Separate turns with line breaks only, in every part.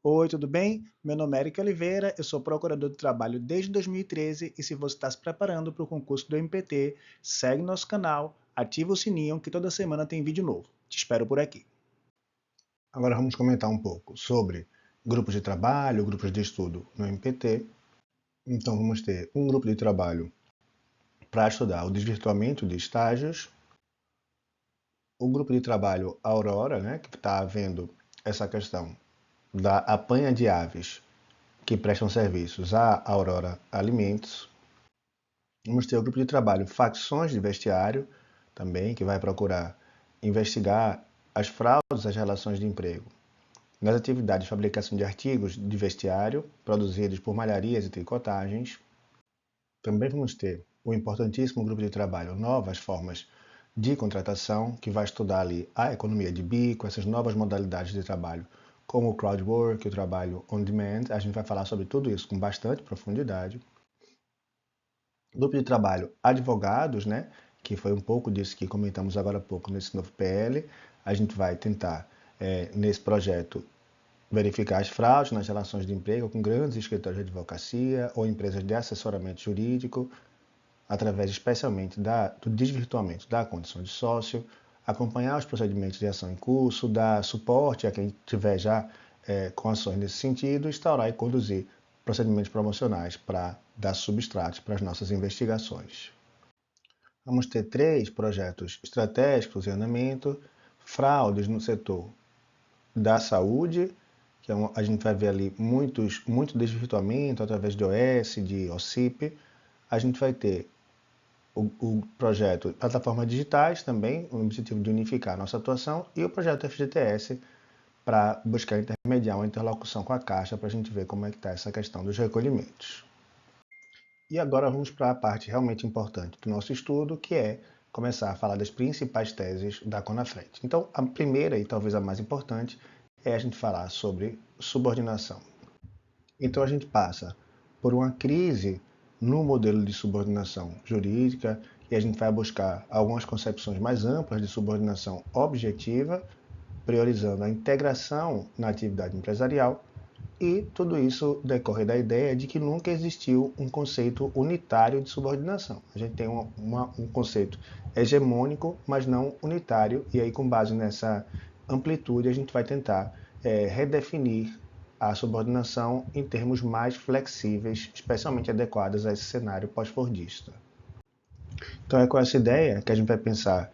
Oi, tudo bem? Meu nome é Eric Oliveira, eu sou procurador de trabalho desde 2013 e se você está se preparando para o concurso do MPT, segue nosso canal, ativa o sininho que toda semana tem vídeo novo. Te espero por aqui.
Agora vamos comentar um pouco sobre grupos de trabalho, grupos de estudo no MPT. Então vamos ter um grupo de trabalho para estudar o desvirtuamento de estágios, o grupo de trabalho Aurora, né, que está havendo essa questão da apanha de aves que prestam serviços à Aurora Alimentos. Vamos ter o grupo de trabalho Facções de Vestiário, também, que vai procurar investigar as fraudes às relações de emprego nas atividades de fabricação de artigos de vestiário produzidos por malharias e tricotagens. Também vamos ter o importantíssimo grupo de trabalho Novas Formas de Contratação, que vai estudar ali a economia de bico, essas novas modalidades de trabalho, como o crowdwork, o trabalho on demand. A gente vai falar sobre tudo isso com bastante profundidade. Grupo de trabalho Advogados, né, que foi um pouco disso que comentamos agora há pouco nesse novo PL. A gente vai tentar, nesse projeto, verificar as fraudes nas relações de emprego com grandes escritórios de advocacia ou empresas de assessoramento jurídico, através especialmente do desvirtuamento da condição de sócio, acompanhar os procedimentos de ação em curso, dar suporte a quem tiver já com ações nesse sentido, instaurar e conduzir procedimentos promocionais para dar substratos para as nossas investigações. Vamos ter 3 projetos estratégicos em andamento: fraudes no setor da saúde, que a gente vai ver ali muito desvirtuamento através de OS, de OCIP. A gente vai ter o projeto Plataformas Digitais também, com o objetivo de unificar a nossa atuação, e o projeto FGTS para buscar intermediar uma interlocução com a Caixa para a gente ver como é que está essa questão dos recolhimentos. E agora vamos para a parte realmente importante do nosso estudo, que é começar a falar das principais teses da Conafrente. Então, a primeira e talvez a mais importante é a gente falar sobre subordinação. Então, a gente passa por uma crise no modelo de subordinação jurídica e a gente vai buscar algumas concepções mais amplas de subordinação objetiva, priorizando a integração na atividade empresarial, e tudo isso decorre da ideia de que nunca existiu um conceito unitário de subordinação. A gente tem um conceito hegemônico, mas não unitário, e aí com base nessa amplitude a gente vai tentar redefinir a subordinação em termos mais flexíveis, especialmente adequados a esse cenário pós-fordista. Então é com essa ideia que a gente vai pensar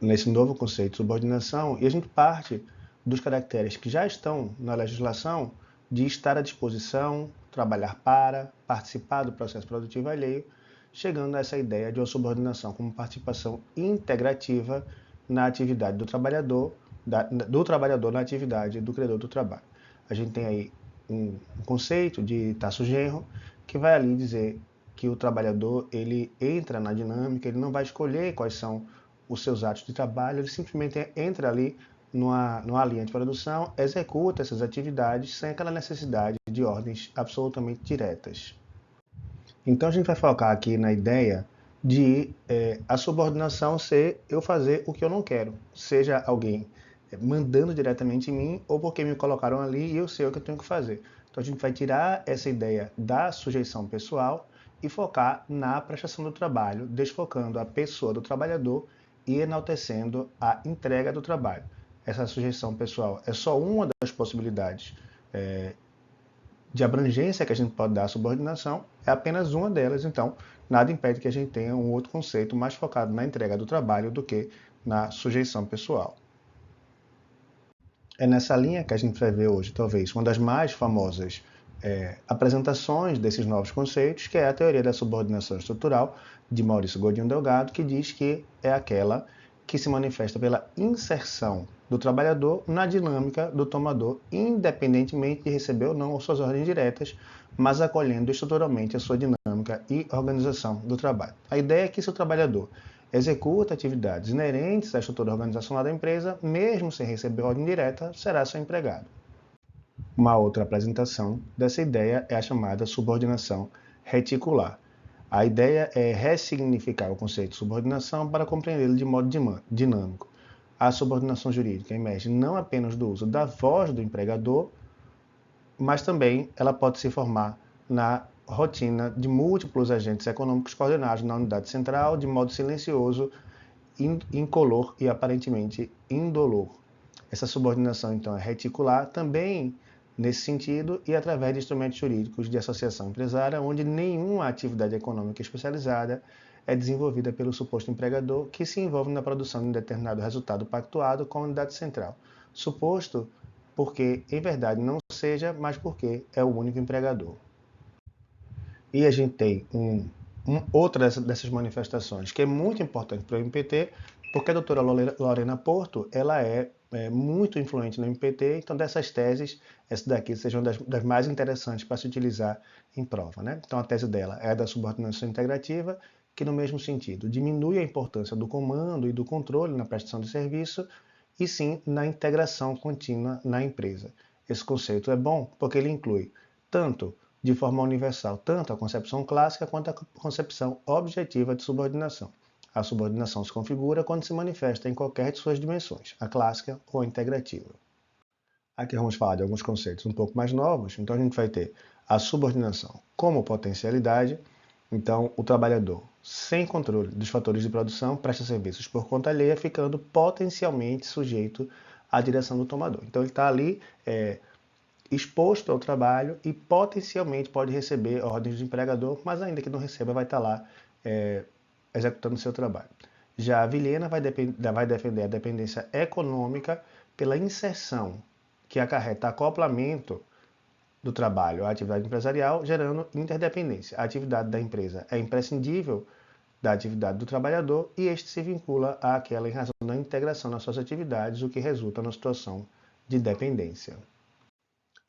nesse novo conceito de subordinação, e a gente parte dos caracteres que já estão na legislação de estar à disposição, trabalhar para, participar do processo produtivo alheio, chegando a essa ideia de uma subordinação como participação integrativa na atividade do trabalhador na atividade do credor do trabalho. A gente tem aí um conceito de tasso-genro que vai ali dizer que o trabalhador ele entra na dinâmica, ele não vai escolher quais são os seus atos de trabalho, ele simplesmente entra ali numa linha de produção, executa essas atividades sem aquela necessidade de ordens absolutamente diretas. Então a gente vai focar aqui na ideia de a subordinação ser eu fazer o que eu não quero, seja alguém mandando diretamente em mim ou porque me colocaram ali e eu sei o que eu tenho que fazer. Então a gente vai tirar essa ideia da sujeição pessoal e focar na prestação do trabalho, desfocando a pessoa do trabalhador e enaltecendo a entrega do trabalho. Essa sujeição pessoal é só uma das possibilidades de abrangência que a gente pode dar à subordinação, é apenas uma delas, então nada impede que a gente tenha um outro conceito mais focado na entrega do trabalho do que na sujeição pessoal. É nessa linha que a gente vai ver hoje, talvez, uma das mais famosas apresentações desses novos conceitos, que é a teoria da subordinação estrutural de Maurício Godinho Delgado, que diz que é aquela que se manifesta pela inserção do trabalhador na dinâmica do tomador, independentemente de receber ou não as suas ordens diretas, mas acolhendo estruturalmente a sua dinâmica e organização do trabalho. A ideia é que se o trabalhador executa atividades inerentes à estrutura organizacional da empresa, mesmo sem receber ordem direta, será seu empregado. Uma outra apresentação dessa ideia é a chamada subordinação reticular. A ideia é ressignificar o conceito de subordinação para compreendê-lo de modo dinâmico. A subordinação jurídica emerge não apenas do uso da voz do empregador, mas também ela pode se formar na rotina de múltiplos agentes econômicos coordenados na unidade central de modo silencioso, incolor e aparentemente indolor. Essa subordinação, então, é reticular também nesse sentido e através de instrumentos jurídicos de associação empresária, onde nenhuma atividade econômica especializada é desenvolvida pelo suposto empregador que se envolve na produção de um determinado resultado pactuado com a unidade central. Suposto porque, em verdade, não seja, mas porque é o único empregador. E a gente tem outra dessas manifestações que é muito importante para o MPT, porque a doutora Lorena Porto ela é muito influente no MPT, então dessas teses, essa daqui seja uma das mais interessantes para se utilizar em prova. Né? Então a tese dela é a da subordinação integrativa, que no mesmo sentido diminui a importância do comando e do controle na prestação de serviço, e sim na integração contínua na empresa. Esse conceito é bom porque ele inclui tanto de forma universal tanto a concepção clássica quanto a concepção objetiva de subordinação. A subordinação se configura quando se manifesta em qualquer de suas dimensões, a clássica ou a integrativa. Aqui vamos falar de alguns conceitos um pouco mais novos, então a gente vai ter a subordinação como potencialidade, então o trabalhador, sem controle dos fatores de produção, presta serviços por conta alheia, ficando potencialmente sujeito à direção do tomador. Então ele está ali exposto ao trabalho e potencialmente pode receber ordens do empregador, mas ainda que não receba, vai estar lá executando o seu trabalho. Já a Vilhena vai defender a dependência econômica pela inserção que acarreta acoplamento do trabalho à atividade empresarial, gerando interdependência. A atividade da empresa é imprescindível da atividade do trabalhador e este se vincula àquela em razão da integração nas suas atividades, o que resulta na situação de dependência.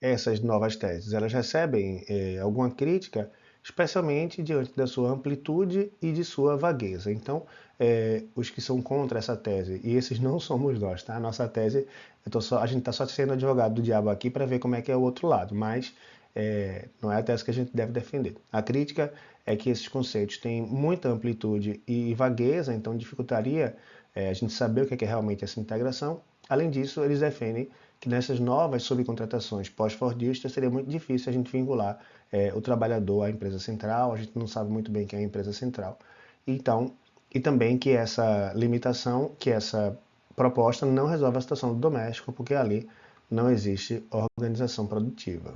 Essas novas teses elas recebem alguma crítica, especialmente diante da sua amplitude e de sua vagueza. Então, os que são contra essa tese, e esses não somos nós, tá? A nossa tese, a gente está só sendo advogado do diabo aqui para ver como é que é o outro lado, mas não é a tese que a gente deve defender. A crítica é que esses conceitos têm muita amplitude e vagueza, então dificultaria a gente saber o que é realmente essa integração. Além disso, eles defendem que nessas novas subcontratações pós-fordistas seria muito difícil a gente vincular o trabalhador à empresa central, a gente não sabe muito bem quem é a empresa central. Então, e também que essa limitação, que essa proposta não resolve a situação do doméstico, porque ali não existe organização produtiva.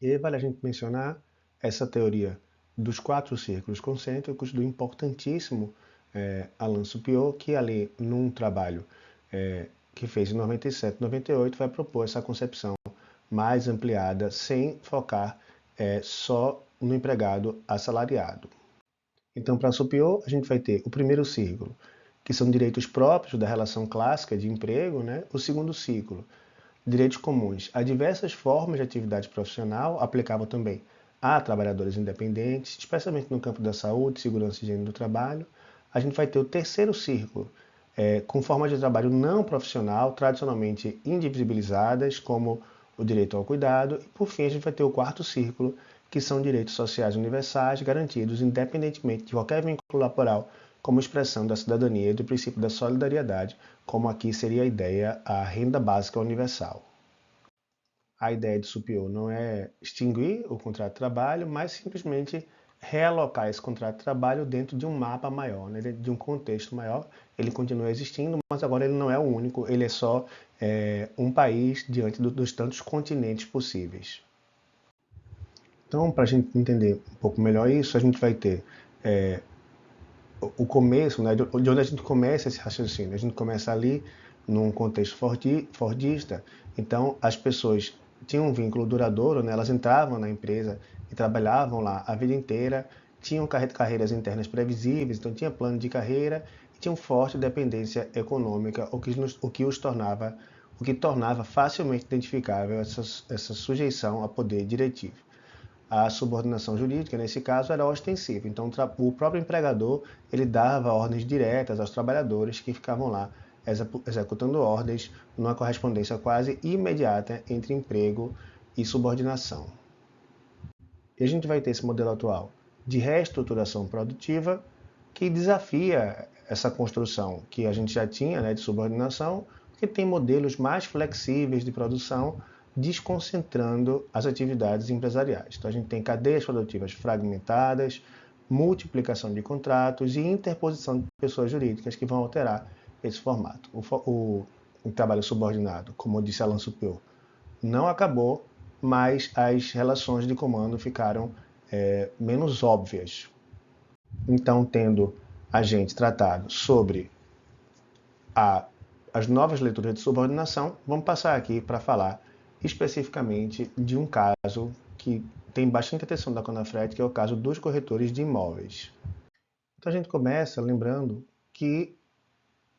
E vale a gente mencionar essa teoria dos 4 círculos concêntricos do importantíssimo Alain Supiot, que ali num trabalho que fez em 97, 98, vai propor essa concepção mais ampliada, sem focar só no empregado assalariado. Então, para Supiot, a gente vai ter o primeiro círculo, que são direitos próprios da relação clássica de emprego, né? O segundo ciclo, direitos comuns a diversas formas de atividade profissional, aplicável também a trabalhadores independentes, especialmente no campo da saúde, segurança e higiene do trabalho. A gente vai ter o terceiro círculo, com formas de trabalho não profissional, tradicionalmente indivisibilizadas, como o direito ao cuidado. E, por fim, a gente vai ter o quarto círculo, que são direitos sociais universais, garantidos independentemente de qualquer vínculo laboral, como expressão da cidadania e do princípio da solidariedade, como aqui seria a ideia a renda básica universal. A ideia de Supiot não é extinguir o contrato de trabalho, mas simplesmente realocar esse contrato de trabalho dentro de um mapa maior, né, dentro de um contexto maior. Ele continua existindo, mas agora ele não é o único, ele é só um país diante dos tantos continentes possíveis. Então, para a gente entender um pouco melhor isso, a gente vai ter o começo, né, de onde a gente começa esse raciocínio. A gente começa ali num contexto fordista, então as pessoas tinham um vínculo duradouro, né, elas entravam na empresa e trabalhavam lá a vida inteira, tinham carreiras internas previsíveis, então tinha plano de carreira e tinham forte dependência econômica, o que tornava facilmente identificável essa sujeição a poder diretivo. A subordinação jurídica, nesse caso, era ostensiva. Então, o próprio empregador ele dava ordens diretas aos trabalhadores que ficavam lá executando ordens numa correspondência quase imediata entre emprego e subordinação. E a gente vai ter esse modelo atual de reestruturação produtiva que desafia essa construção que a gente já tinha, né, de subordinação, porque tem modelos mais flexíveis de produção, desconcentrando as atividades empresariais. Então, a gente tem cadeias produtivas fragmentadas, multiplicação de contratos e interposição de pessoas jurídicas que vão alterar esse formato. O trabalho subordinado, como disse Alan Supiot, não acabou, mas as relações de comando ficaram menos óbvias. Então, tendo a gente tratado sobre as novas leituras de subordinação, vamos passar aqui para falar especificamente de um caso que tem bastante atenção da Conafred, que é o caso dos corretores de imóveis. Então a gente começa lembrando que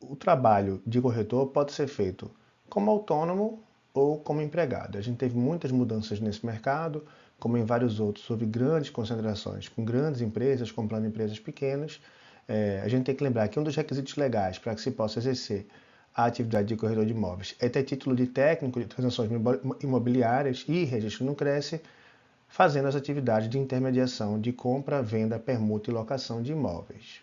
o trabalho de corretor pode ser feito como autônomo ou como empregado. A gente teve muitas mudanças nesse mercado, como em vários outros, houve grandes concentrações com grandes empresas comprando empresas pequenas. A gente tem que lembrar que um dos requisitos legais para que se possa exercer a atividade de corretor de imóveis é ter título de técnico de transações imobiliárias e registro no CRESSE, fazendo as atividades de intermediação de compra, venda, permuta e locação de imóveis.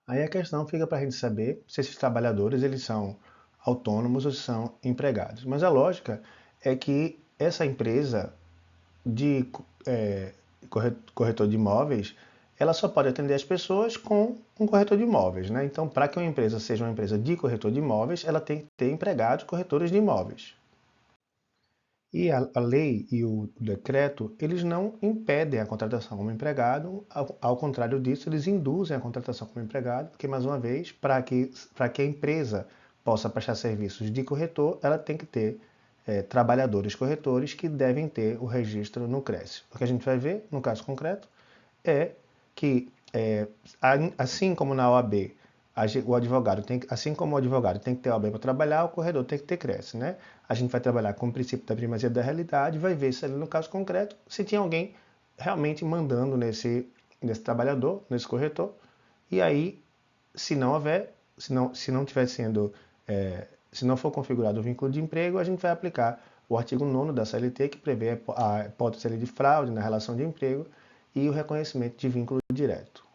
Aí a questão fica para a gente saber se esses trabalhadores eles são autônomos ou são empregados. Mas a lógica é que essa empresa de corretor de imóveis, ela só pode atender as pessoas com um corretor de imóveis, né? Então, para que uma empresa seja uma empresa de corretor de imóveis, ela tem que ter empregados corretores de imóveis. E a lei e o decreto, eles não impedem a contratação como empregado, ao contrário disso, eles induzem a contratação como empregado, porque, mais uma vez, para que a empresa possa prestar serviços de corretor, ela tem que ter trabalhadores corretores que devem ter o registro no CRESSE. O que a gente vai ver, no caso concreto, é que, assim como na OAB, o advogado assim como o advogado tem que ter OAB para trabalhar, o corretor tem que ter CRESSE, né? A gente vai trabalhar com o princípio da primazia da realidade, vai ver se ali no caso concreto, se tinha alguém realmente mandando nesse trabalhador, nesse corretor, e aí, se não houver, se não tiver sendo, se não for configurado o vínculo de emprego, a gente vai aplicar o artigo 9º da CLT, que prevê a hipótese de fraude na relação de emprego e o reconhecimento de vínculo direto.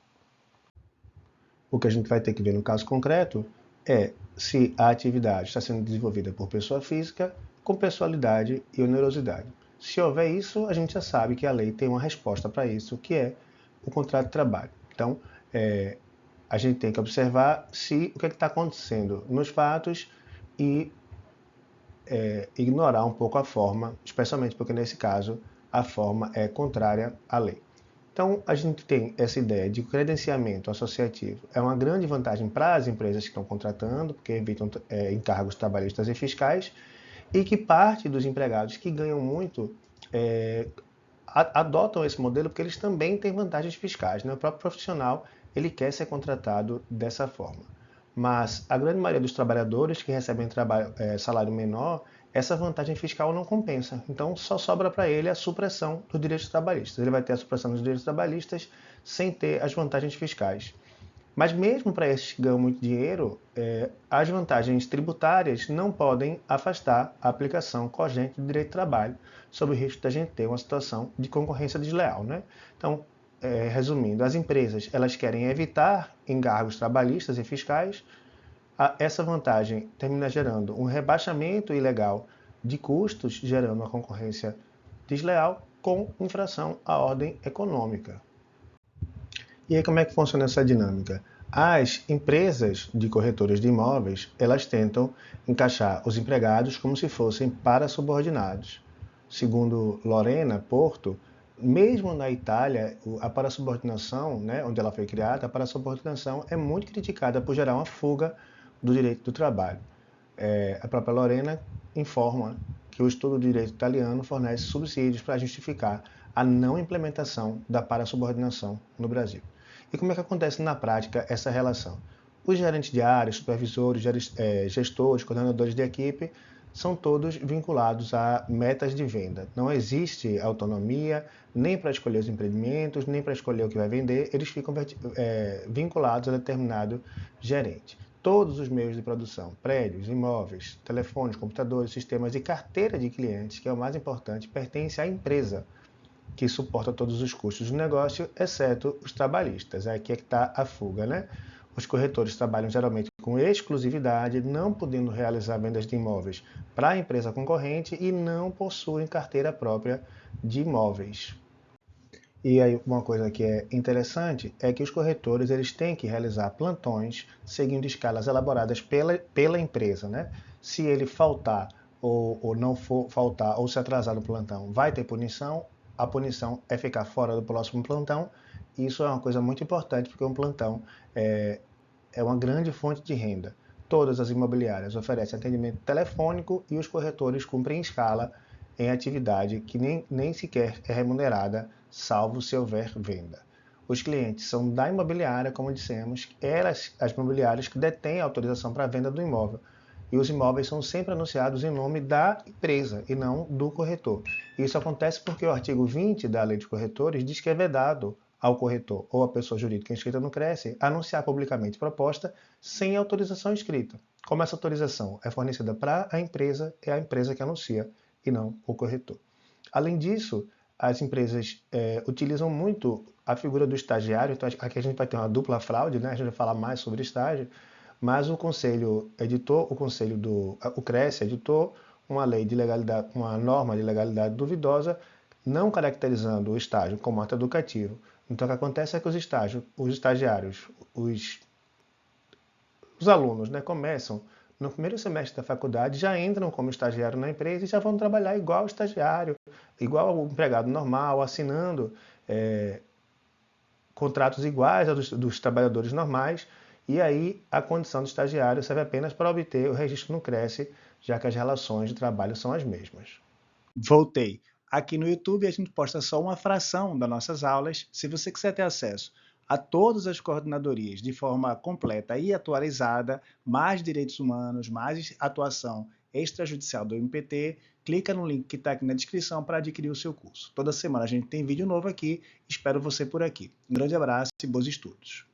O que a gente vai ter que ver no caso concreto é se a atividade está sendo desenvolvida por pessoa física, com pessoalidade e onerosidade. Se houver isso, a gente já sabe que a lei tem uma resposta para isso, que é o contrato de trabalho. Então, a gente tem que observar o que está acontecendo nos fatos e ignorar um pouco a forma, especialmente porque nesse caso a forma é contrária à lei. Então, a gente tem essa ideia de que o credenciamento associativo é uma grande vantagem para as empresas que estão contratando, porque evitam encargos trabalhistas e fiscais, e que parte dos empregados que ganham muito adotam esse modelo porque eles também têm vantagens fiscais, né? O próprio profissional ele quer ser contratado dessa forma. Mas a grande maioria dos trabalhadores que recebem salário menor, essa vantagem fiscal não compensa. Então, só sobra para ele a supressão dos direitos trabalhistas. Ele vai ter a supressão dos direitos trabalhistas sem ter as vantagens fiscais. Mas mesmo para esses que ganham muito dinheiro, as vantagens tributárias não podem afastar a aplicação cogente do direito do trabalho, sob o risco da gente ter uma situação de concorrência desleal, né? Então, resumindo, as empresas elas querem evitar encargos trabalhistas e fiscais. Essa vantagem termina gerando um rebaixamento ilegal de custos, gerando uma concorrência desleal com infração à ordem econômica. E aí como é que funciona essa dinâmica? As empresas de corretores de imóveis, elas tentam encaixar os empregados como se fossem parasubordinados. Segundo Lorena Porto, mesmo na Itália, a parasubordinação, né, onde ela foi criada, a parasubordinação é muito criticada por gerar uma fuga do direito do trabalho. A própria Lorena informa que o estudo do direito italiano fornece subsídios para justificar a não implementação da parasubordinação no Brasil. E como é que acontece na prática essa relação? Os gerentes de área, supervisores, gestores, coordenadores de equipe, são todos vinculados a metas de venda. Não existe autonomia nem para escolher os empreendimentos, nem para escolher o que vai vender, eles ficam vinculados a determinado gerente. Todos os meios de produção, prédios, imóveis, telefones, computadores, sistemas e carteira de clientes, que é o mais importante, pertencem à empresa, que suporta todos os custos do negócio, exceto os trabalhistas. Aqui é que está a fuga, né? Os corretores trabalham geralmente com exclusividade, não podendo realizar vendas de imóveis para a empresa concorrente e não possuem carteira própria de imóveis. E aí uma coisa que é interessante é que os corretores eles têm que realizar plantões seguindo escalas elaboradas pela empresa, né? Se ele faltar ou não for faltar ou se atrasar no plantão, vai ter punição. A punição é ficar fora do próximo plantão. Isso é uma coisa muito importante porque um plantão é uma grande fonte de renda. Todas as imobiliárias oferecem atendimento telefônico e os corretores cumprem escala em atividade que nem sequer é remunerada, salvo se houver venda. Os clientes são da imobiliária, como dissemos, elas, as imobiliárias que detêm a autorização para a venda do imóvel. E os imóveis são sempre anunciados em nome da empresa e não do corretor. Isso acontece porque o artigo 20 da Lei dos Corretores diz que é vedado ao corretor ou à pessoa jurídica inscrita no CRESSE anunciar publicamente proposta sem autorização escrita. Como essa autorização é fornecida para a empresa, é a empresa que anuncia e não o corretor. Além disso, as empresas utilizam muito a figura do estagiário, então aqui a gente vai ter uma dupla fraude, né? A gente vai falar mais sobre estágio, mas o conselho editou, o CRESSE editou uma lei de legalidade, uma norma de legalidade duvidosa, não caracterizando o estágio como ato educativo. Então o que acontece é que os estagiários, os alunos, né, começam no primeiro semestre da faculdade, já entram como estagiário na empresa e já vão trabalhar igual estagiário, igual ao empregado normal, assinando contratos iguais aos dos trabalhadores normais, e aí a condição de estagiário serve apenas para obter o registro no CRESSE, já que as relações de trabalho são as mesmas.
Voltei. Aqui no YouTube a gente posta só uma fração das nossas aulas. Se você quiser ter acesso a todas as coordenadorias de forma completa e atualizada, mais direitos humanos, mais atuação extrajudicial do MPT, clica no link que está aqui na descrição para adquirir o seu curso. Toda semana a gente tem vídeo novo aqui. Espero você por aqui. Um grande abraço e bons estudos.